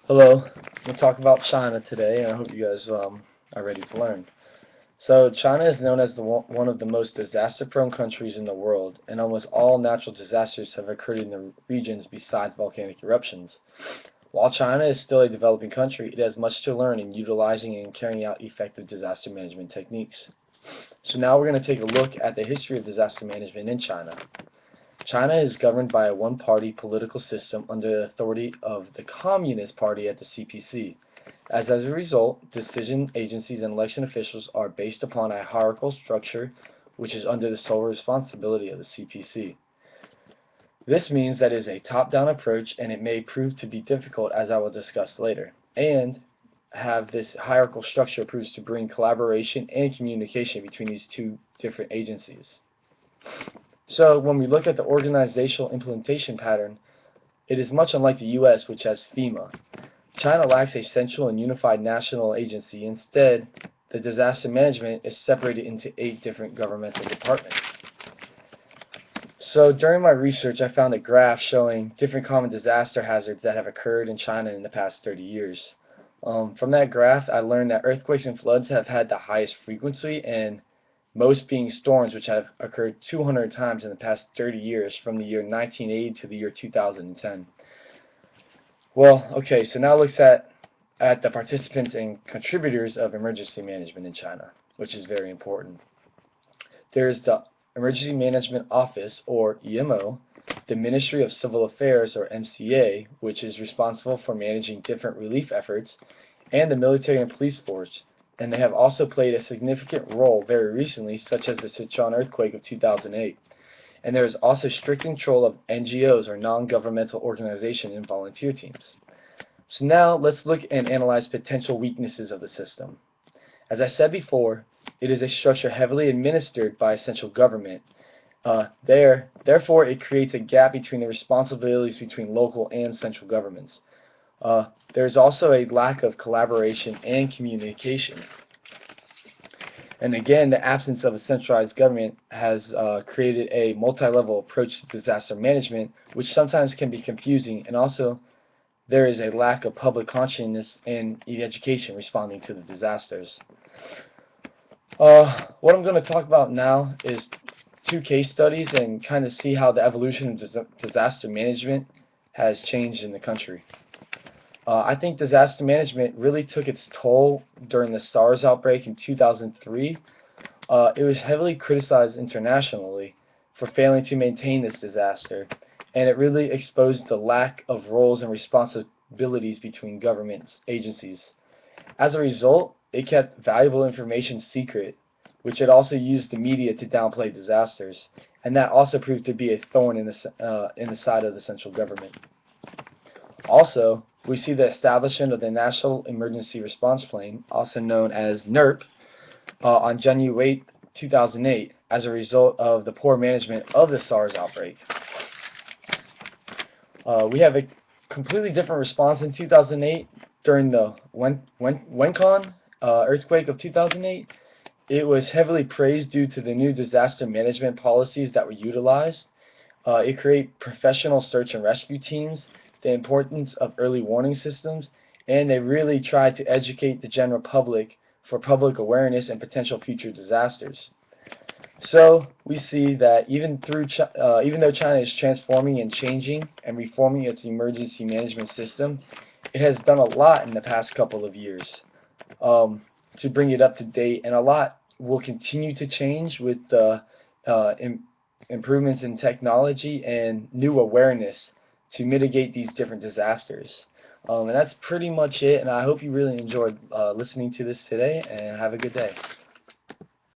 Hello, we'll talk about China today, and I hope you guys are ready to learn. So, China is known as one of the most disaster-prone countries in the world, and almost all natural disasters have occurred in the regions besides volcanic eruptions. While China is still a developing country, it has much to learn in utilizing and carrying out effective disaster management techniques. So now we're going to take a look at the history of disaster management in China. China is governed by a one-party political system under the authority of the Communist Party at the CPC. As a result, decision agencies and election officials are based upon a hierarchical structure which is under the sole responsibility of the CPC. This means that it is a top-down approach, and it may prove to be difficult, as I will discuss later. And have this hierarchical structure proves to bring collaboration and communication between these two different agencies. So when we look at the organizational implementation pattern, it is much unlike the US, which has FEMA. China lacks a central and unified national agency. Instead, the disaster management is separated into 8 different governmental departments. So during my research, I found a graph showing different common disaster hazards that have occurred in China in the past 30 years. From that graph, I learned that earthquakes and floods have had the highest frequency, and most being storms, which have occurred 200 times in the past 30 years, from the year 1980 to the year 2010. Well, okay, so now let's at the participants and contributors of emergency management in China, which is very important. There's the Emergency Management Office, or EMO, the Ministry of Civil Affairs, or MCA, which is responsible for managing different relief efforts, and the military and police force, and they have also played a significant role very recently, such as the Sichuan earthquake of 2008. And there is also strict control of NGOs, or non-governmental organizations, and volunteer teams. So now let's look and analyze potential weaknesses of the system. As I said before, it is a structure heavily administered by a central government. Therefore, it creates a gap between the responsibilities between local and central governments. There is also a lack of collaboration and communication. And again, the absence of a centralized government has created a multi-level approach to disaster management, which sometimes can be confusing, and also there is a lack of public consciousness and education responding to the disasters. What I'm going to talk about now is 2 case studies and kind of see how the evolution of disaster management has changed in the country. I think disaster management really took its toll during the SARS outbreak in 2003. It was heavily criticized internationally for failing to maintain this disaster, and it really exposed the lack of roles and responsibilities between government agencies. As a result, it kept valuable information secret, which it also used the media to downplay disasters, and that also proved to be a thorn in the side of the central government. Also, we see the establishment of the National Emergency Response Plan, also known as NERP, on January 8, 2008, as a result of the poor management of the SARS outbreak. We have a completely different response in 2008 during the Webcam earthquake of 2008. It was heavily praised due to the new disaster management policies that were utilized. It created professional search and rescue teams, the importance of early warning systems, and they really tried to educate the general public for public awareness and potential future disasters. So we see that even though China is transforming and changing and reforming its emergency management system, it has done a lot in the past couple of years to bring it up to date, and a lot will continue to change with the improvements in technology and new awareness to mitigate these different disasters. And that's pretty much it, and I hope you really enjoyed listening to this today, and have a good day.